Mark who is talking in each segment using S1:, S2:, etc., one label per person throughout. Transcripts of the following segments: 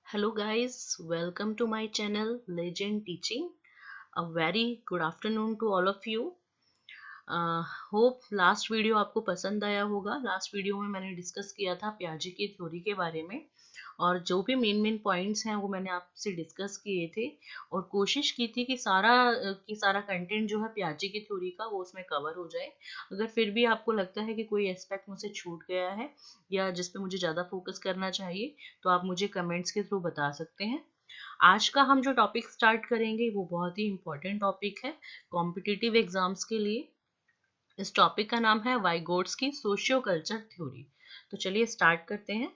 S1: Hello guys, welcome to my channel Legend Teaching. A very good afternoon to all of you. Hope last video आपको पसंद आया होगा। Last video में मैंने discuss किया था प्याजे की थ्योरी के बारे में और जो भी मेन पॉइंट्स हैं वो मैंने आपसे डिस्कस किए थे और कोशिश की थी कि सारा कंटेंट जो है प्याजे की थ्योरी का वो उसमें कवर हो जाए। अगर फिर भी आपको लगता है कि कोई एस्पेक्ट मुझसे छूट गया है या जिस पे मुझे ज़्यादा फोकस करना चाहिए तो आप मुझे कमेंट्स के थ्रू बता सकते हैं। आज का हम जो टॉपिक स्टार्ट करेंगे वो बहुत ही इम्पोर्टेंट टॉपिक है कॉम्पिटिटिव एग्जाम्स के लिए। इस टॉपिक का नाम है वाइगोट्स्की सोशियो कल्चर थ्योरी। तो चलिए स्टार्ट करते हैं।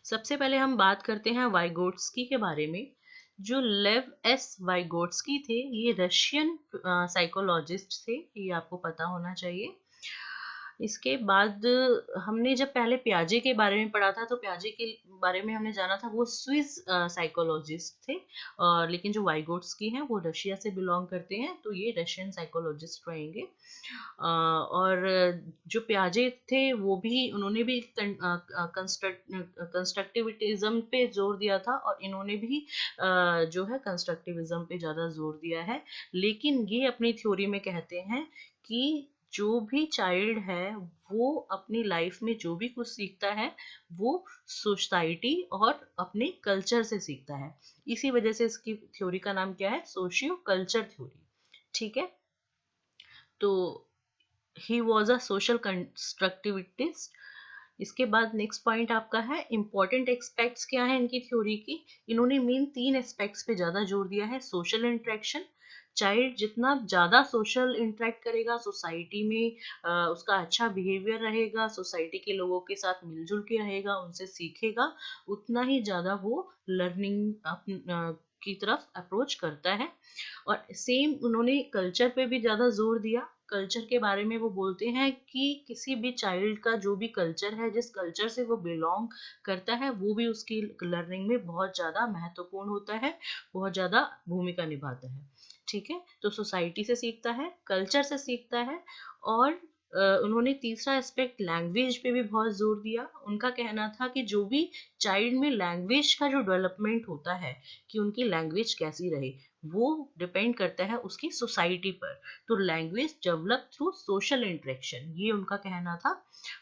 S1: सबसे पहले हम बात करते हैं वाइगोट्स्की के बारे में। जो लेव एस वाइगोट्स्की थे ये रशियन साइकोलॉजिस्ट थे, ये आपको पता होना चाहिए। इसके बाद हमने जब पहले प्याजे के बारे में पढ़ा था तो प्याजे के बारे में हमने जाना था वो स्विस साइकोलॉजिस्ट थे, और लेकिन जो वाइगोट्स्की हैं वो रशिया से बिलोंग करते हैं तो ये रशियन साइकोलॉजिस्ट रहेंगे। और जो प्याजे थे वो भी उन्होंने भी कंस्ट्रक्टिविज्म पे जोर दिया था और इन्होंने भी जो है कंस्ट्रक्टिविज्म पे ज़्यादा जोर दिया है। लेकिन ये अपनी थ्योरी में कहते हैं कि जो भी चाइल्ड है वो अपनी लाइफ में जो भी कुछ सीखता है वो सोसाइटी और अपने कल्चर से सीखता है। इसी वजह से इसकी थ्योरी का नाम क्या है, सोशियो कल्चर थ्योरी। ठीक है, तो ही वॉज अ सोशल कंस्ट्रक्टिविटिस्ट। इसके बाद नेक्स्ट पॉइंट आपका है इंपॉर्टेंट एस्पेक्ट्स क्या है इनकी थ्योरी की। इन्होंने मेन 3 एस्पेक्ट्स पे ज्यादा जोर दिया है। सोशल इंटरेक्शन, चाइल्ड जितना ज़्यादा सोशल इंटरेक्ट करेगा सोसाइटी में उसका अच्छा बिहेवियर रहेगा, सोसाइटी के लोगों के साथ मिलजुल के रहेगा, उनसे सीखेगा, उतना ही ज़्यादा वो लर्निंग की तरफ अप्रोच करता है। और सेम उन्होंने कल्चर पे भी ज़्यादा जोर दिया। कल्चर के बारे में वो बोलते हैं कि किसी भी चाइल्ड का जो भी कल्चर है, जिस कल्चर से वो बिलोंग करता है वो भी उसकी लर्निंग में बहुत ज़्यादा महत्वपूर्ण होता है, बहुत ज़्यादा भूमिका निभाता है। ठीक है, तो सोसाइटी से सीखता है, कल्चर से सीखता है। और उन्होंने तीसरा एस्पेक्ट लैंग्वेज पे भी बहुत जोर दिया। उनका कहना था कि जो भी चाइल्ड में लैंग्वेज का जो डेवलपमेंट होता है कि उनकी लैंग्वेज कैसी रहे वो डिपेंड करता है उसकी सोसाइटी पर। तो language develop through social interaction, ये उनका कहना था।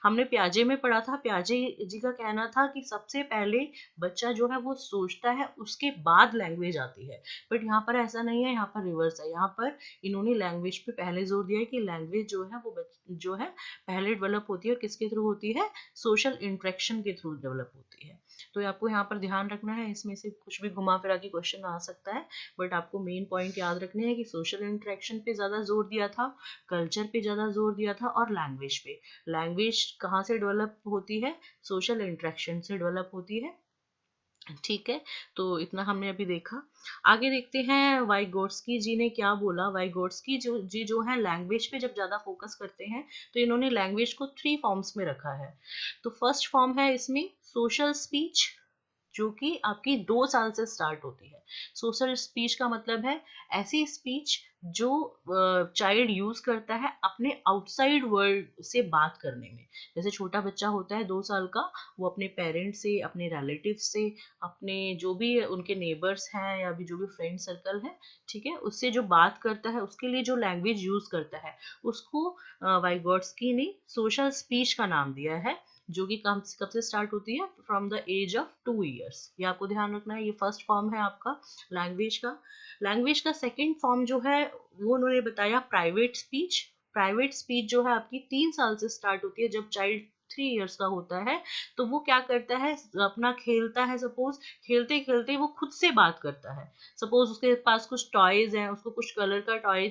S1: हमने प्याजे में पढ़ा था, प्याजे जी का कहना था कि सबसे पहले बच्चा जो है वो सोचता है उसके बाद लैंग्वेज आती है। बट यहाँ पर ऐसा नहीं है, यहाँ पर रिवर्स है। यहाँ पर इन्होंने लैंग्वेज पे पहले जोर दिया है कि लैंग्वेज जो है वो जो है पहले डेवलप होती है और किसके थ्रू होती है, सोशल इंटरेक्शन के थ्रू डेवलप होती है। तो आपको यहाँ पर ध्यान रखना है, इसमें से कुछ भी घुमा फिरा के क्वेश्चन आ सकता है, बट आपको मेन पॉइंट याद रखने हैं कि सोशल इंटरेक्शन पे ज़्यादा जोर दिया था, कल्चर पे ज़्यादा जोर दिया था और लैंग्वेज पे। लैंग्वेज कहाँ से डेवलप होती है, सोशल इंटरेक्शन से डेवलप होती है। ठीक है, तो इतना हमने अभी देखा। आगे देखते हैं वाइगोट्स्की जी ने क्या बोला। वाइगोट्स्की जो है लैंग्वेज पे जब ज़्यादा फोकस करते हैं तो इन्होंने लैंग्वेज को 3 फॉर्म्स में रखा है। तो फर्स्ट फॉर्म है इसमें सोशल स्पीच, जो कि आपकी 2 साल से स्टार्ट होती है। सोशल स्पीच का मतलब है ऐसी स्पीच जो चाइल्ड यूज करता है अपने आउटसाइड वर्ल्ड से बात करने में। जैसे छोटा बच्चा होता है 2 साल का, वो अपने पेरेंट्स से, अपने रिलेटिव से, अपने जो भी उनके नेबर्स हैं या भी जो भी फ्रेंड सर्कल है, ठीक है, उससे जो बात करता है उसके लिए जो लैंग्वेज यूज करता है उसको वाइगोट्स्की ने सोशल स्पीच का नाम दिया है, जो कि कब से स्टार्ट होती है, from the age of 2 years. ये आपको ध्यान रखना है, ये फर्स्ट फॉर्म है आपका लैंग्वेज का। लैंग्वेज का सेकेंड फॉर्म जो है वो उन्होंने बताया प्राइवेट स्पीच। प्राइवेट स्पीच जो है आपकी 3 साल से स्टार्ट होती है। जब चाइल्ड 3 ईयर्स का होता है तो वो क्या करता है, अपना खेलता है, सपोज खेलते खेलते वो खुद से बात करता है। सपोज उसके पास कुछ टॉयज हैं, उसको कुछ कलर का टॉय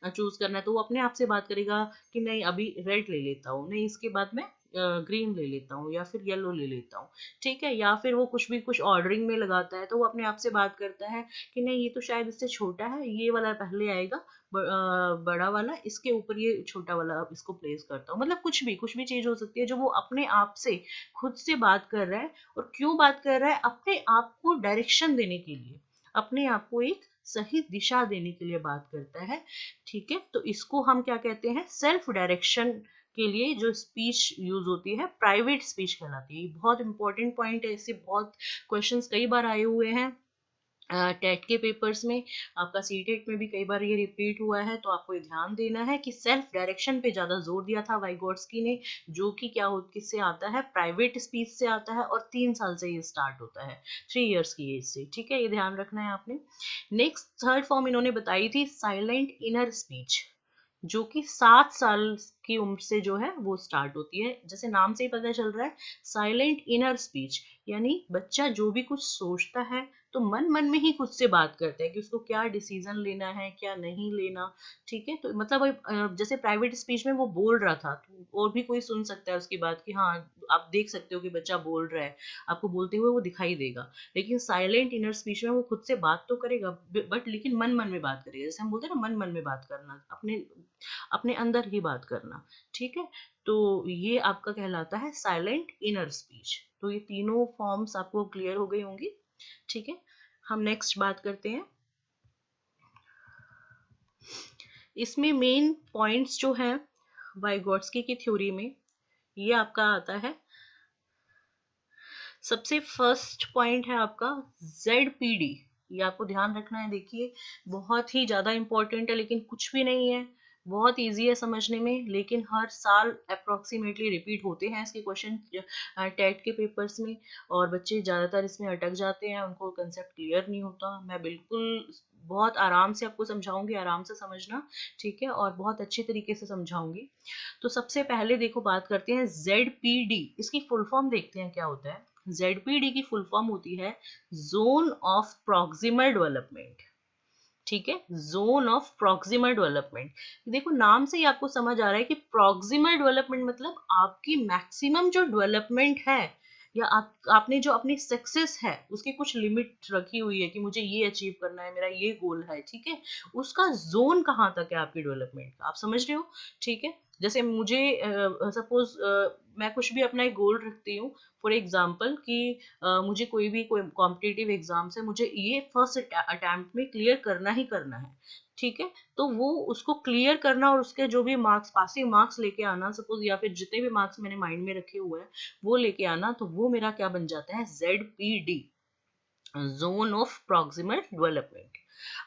S1: चूज करना है तो वो अपने आप से बात करेगा कि नहीं अभी रेड ले लेता हूँ, नहीं इसके बाद में ग्रीन ले लेता हूँ या फिर येलो ले लेता हूँ। ठीक है, या फिर वो कुछ ऑर्डरिंग में लगाता है तो वो अपने आप से बात करता है कि नहीं ये तो शायद इससे छोटा है, ये वाला पहले आएगा, बड़ा वाला, इसके ऊपर ये छोटा वाला इसको प्लेस करता हूँ। मतलब कुछ भी चीज हो सकती है जो वो अपने आप से खुद से बात कर रहा है। और क्यों बात कर रहा है, अपने आप को डायरेक्शन देने के लिए, अपने आप को एक सही दिशा देने के लिए बात करता है। ठीक है, तो इसको हम क्या कहते हैं, सेल्फ डायरेक्शन के लिए जो स्पीच यूज होती है प्राइवेट स्पीच कहलाती है। बहुत इंपॉर्टेंट पॉइंट है, इससे बहुत क्वेश्चंस कई बार आए हुए हैं टेट के पेपर्स में, आपका सीटेट में भी कई बार ये रिपीट हुआ है। तो आपको ये ध्यान देना है कि सेल्फ डायरेक्शन पे ज्यादा जोर दिया था वाइगोट्स्की ने, जो कि क्या हो किससे आता है, प्राइवेट स्पीच से आता है, और 3 साल से ये स्टार्ट होता है, 3 इयर्स की एज से, ठीक है, ये ध्यान रखना है आपने। नेक्स्ट थर्ड फॉर्म इन्होंने बताई थी साइलेंट इनर स्पीच, जो कि 7 साल की उम्र से जो है वो स्टार्ट होती है। जैसे नाम से ही पता चल रहा है, साइलेंट इनर स्पीच, यानी बच्चा जो भी कुछ सोचता है तो मन मन में ही खुद से बात करता है कि उसको क्या डिसीजन लेना है, क्या नहीं लेना, ठीक है। तो मतलब जैसे प्राइवेट स्पीच में वो बोल रहा था, तो और भी कोई सुन सकता है उसकी बात कि हाँ, आप देख सकते हो कि बच्चा बोल रहा है, आपको बोलते हुए वो दिखाई देगा। लेकिन साइलेंट इनर स्पीच में वो खुद से बात तो करेगा, बट लेकिन मन मन में बात करेगा। जैसे हम बोलते हैं ना, मन मन में बात करना, अपने अपने अंदर ही बात करना, ठीक है। तो ये आपका कहलाता है साइलेंट इनर स्पीच। तो ये तीनों फॉर्म्स आपको क्लियर हो गई होंगी, ठीक है। हम नेक्स्ट बात करते हैं। इसमें मेन पॉइंट्स जो हैं वाइगोट्स्की की थ्योरी में, ये आपका आता है। सबसे फर्स्ट पॉइंट है आपका ZPD, ये आपको ध्यान रखना है। देखिए, बहुत ही ज्यादा इंपॉर्टेंट है, लेकिन कुछ भी नहीं है, बहुत इजी है समझने में, लेकिन हर साल अप्रोक्सीमेटली रिपीट होते हैं इसके क्वेश्चन टेट के पेपर्स में, और बच्चे ज्यादातर इसमें अटक जाते हैं, उनको कंसेप्ट क्लियर नहीं होता। मैं बिल्कुल बहुत आराम से आपको समझाऊंगी, आराम से समझना, ठीक है, और बहुत अच्छे तरीके से समझाऊंगी। तो सबसे पहले देखो बात करते हैं ZPD, इसकी फुल फॉर्म देखते हैं क्या होता है। ZPD की फुल फॉर्म होती है जोन ऑफ प्रॉक्सिमल डेवलपमेंट, ठीक है, जोन ऑफ प्रॉक्सिमल डेवलपमेंट। देखो नाम से ही आपको समझ आ रहा है कि प्रॉक्सिमल डेवलपमेंट मतलब आपकी मैक्सिमम जो डेवलपमेंट है, या आपने जो अपनी सक्सेस है उसकी कुछ लिमिट रखी हुई है कि मुझे ये अचीव करना है, मेरा ये गोल है, ठीक है, उसका जोन कहाँ तक है आपकी डेवलपमेंट का, आप समझ रहे हो, ठीक है। जैसे मुझे सपोज मैं कुछ भी अपना एक गोल रखती हूँ, फॉर एग्जाम्पल कि मुझे कोई कॉम्पिटिटिव एग्जाम से मुझे ये फर्स्ट अटेम्प्ट में क्लियर करना ही करना है, ठीक है। तो वो उसको क्लियर करना और उसके जो भी मार्क्स, पासिंग मार्क्स लेके आना सपोज, या फिर जितने भी मार्क्स मैंने माइंड में रखे हुए हैं वो लेके आना, तो वो मेरा क्या बन जाता है, ZPD, zone of proximal development.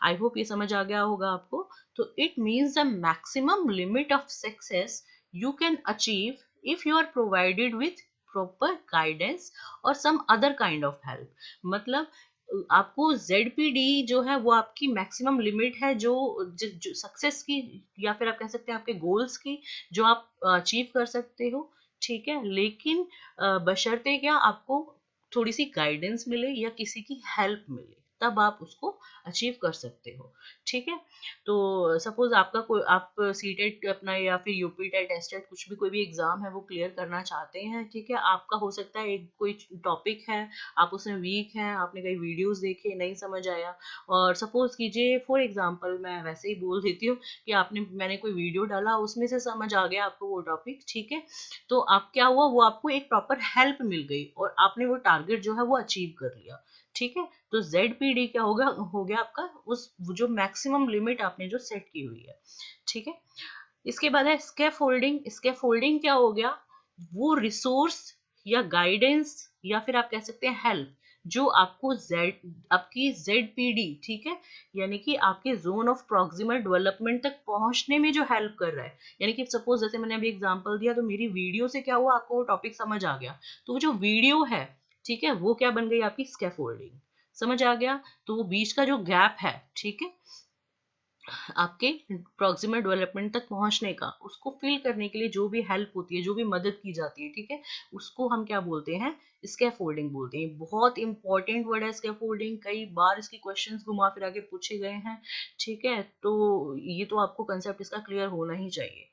S1: I hope ये समझ आ गया होगा आपको। तो it means the maximum limit of success you can achieve if you are provided with proper guidance और some other kind of help. मतलब आपको ZPD जो है वो आपकी मैक्सिमम लिमिट है, जो सक्सेस की, या फिर आप कह सकते हैं आपके गोल्स की, जो आप अचीव कर सकते हो, ठीक है। लेकिन बशर्ते क्या, आपको थोड़ी सी गाइडेंस मिले या किसी की हेल्प मिले, तब आप उसको अचीव कर सकते हो, ठीक है। तो सपोज आपका कोई, आप सीटेट अपना या फिर यूपी टेट टेस्टेड कुछ भी, कोई भी एग्जाम है वो क्लियर करना चाहते हैं, ठीक है। आपका हो सकता है एक कोई टॉपिक है, आप उसमें वीक हैं, आपने कई वीडियोस देखे, नहीं समझ आया, और सपोज कीजिए फॉर एग्जांपल मैं वैसे ही बोल देती हूँ कि मैंने कोई वीडियो डाला, उसमें से समझ आ गया आपको वो टॉपिक, ठीक है। तो आप क्या हुआ, वो आपको एक प्रॉपर हेल्प मिल गई और आपने वो टारगेट जो है वो अचीव कर लिया, ठीक है। तो ZPD क्या होगा, हो गया आपका उस जो मैक्सिमम लिमिट आपने जो सेट की हुई है, ठीक है। इसके बाद है स्कैफोल्डिंग। स्कैफोल्डिंग क्या हो गया, वो रिसोर्स या गाइडेंस या फिर आप कह सकते हैं हेल्प, जो आपको आपकी ZPD, ठीक है, यानी कि आपके जोन ऑफ प्रॉक्सिमल डेवलपमेंट तक पहुंचने में जो हेल्प कर रहा है। यानी कि सपोज जैसे मैंने अभी एग्जांपल दिया, तो मेरी वीडियो से क्या हुआ, आपको वो टॉपिक समझ आ गया, तो वो जो वीडियो है, ठीक है, वो क्या बन गई आपकी स्कैफोल्डिंग, समझ आ गया। तो वो बीच का जो गैप है, ठीक है, आपके प्रॉक्सिमल डेवलपमेंट तक पहुंचने का, उसको फिल करने के लिए जो भी हेल्प होती है, जो भी मदद की जाती है, ठीक है, उसको हम क्या बोलते हैं, स्कैफोल्डिंग बोलते हैं। बहुत इंपॉर्टेंट वर्ड है स्कैफोल्डिंग, कई बार इसके क्वेश्चंस घुमा फिरा के पूछे गए हैं, ठीक है। तो ये तो आपको कंसेप्ट इसका क्लियर होना ही चाहिए।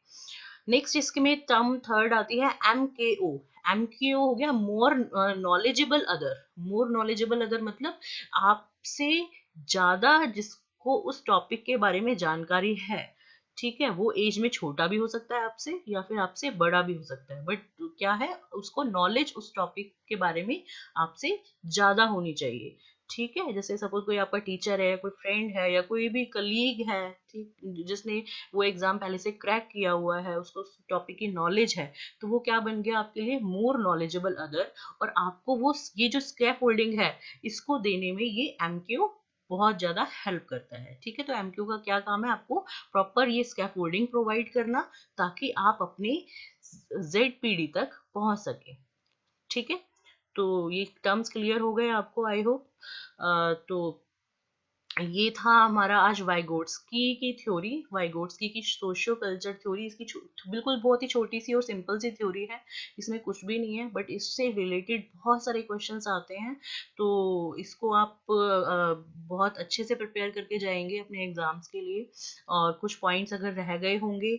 S1: नेक्स्ट इसके में टर्म थर्ड आती है MKO। MKO हो गया more knowledgeable other. More knowledgeable other मतलब आपसे ज्यादा जिसको उस टॉपिक के बारे में जानकारी है, ठीक है, वो एज में छोटा भी हो सकता है आपसे, या फिर आपसे बड़ा भी हो सकता है, बट क्या है, उसको नॉलेज उस टॉपिक के बारे में आपसे ज्यादा होनी चाहिए, ठीक है, जैसे सपोज कोई आपका टीचर है, कोई फ्रेंड है या कोई भी कलीग है, ठीक, जिसने वो एग्जाम पहले से क्रैक किया हुआ है, उसको टॉपिक की नॉलेज है, तो वो क्या बन गया आपके लिए, मोर नॉलेजेबल अदर। और आपको वो ये जो स्कैप होल्डिंग है, इसको देने में ये एमक्यू बहुत ज्यादा हेल्प करता है। ठीक है, तो एमक्यू का क्या काम है, आपको प्रॉपर ये स्कैप होल्डिंग प्रोवाइड करना, ताकि आप अपनी जेड तक पहुंच सके। ठीक है, तो ये टर्म्स क्लियर हो गए आपको, आई होप। तो ये था हमारा आज वाइगोट्स्की की थ्योरी, वाइगोट्स्की की सोशियो कल्चर थ्योरी। इसकी बिल्कुल बहुत ही छोटी सी और सिंपल सी थ्योरी है, इसमें कुछ भी नहीं है, बट इससे रिलेटेड बहुत सारे क्वेश्चंस आते हैं। तो इसको आप बहुत अच्छे से प्रिपेयर करके जाएंगे अपने एग्जाम्स के लिए। और कुछ पॉइंट्स अगर रह गए होंगे,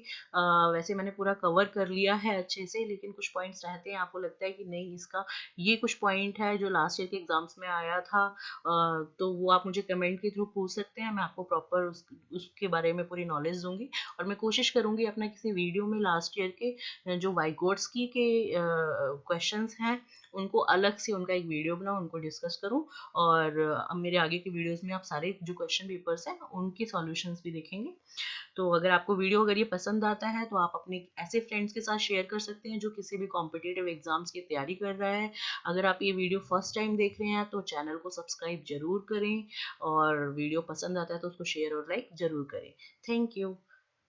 S1: वैसे मैंने पूरा कवर कर लिया है अच्छे से, लेकिन कुछ पॉइंट्स रहते हैं, आपको लगता है कि नहीं इसका ये कुछ पॉइंट है जो लास्ट ईयर के एग्जाम्स में आया था, तो वो आप मुझे कमेंट के थ्रू पूछ सकते हैं। मैं आपको प्रॉपर उसके बारे में पूरी नॉलेज दूंगी। और मैं कोशिश करूंगी अपना किसी वीडियो में लास्ट ईयर के जो वाइगोट्स्की के क्वेश्चंस हैं, उनको अलग से उनका एक वीडियो बनाऊं, उनको डिस्कस करूं। और अब मेरे आगे के वीडियोस में आप सारे जो क्वेश्चन पेपर्स हैं उनके सॉल्यूशंस भी देखेंगे। तो अगर आपको वीडियो अगर ये पसंद आता है, तो आप अपने ऐसे फ्रेंड्स के साथ शेयर कर सकते हैं जो किसी भी कॉम्पिटिटिव एग्जाम्स की तैयारी कर रहा है। अगर आप ये वीडियो फर्स्ट टाइम देख रहे हैं, तो चैनल को सब्सक्राइब जरूर करें, और वीडियो पसंद आता है तो उसको शेयर और लाइक जरूर करें। Thank you.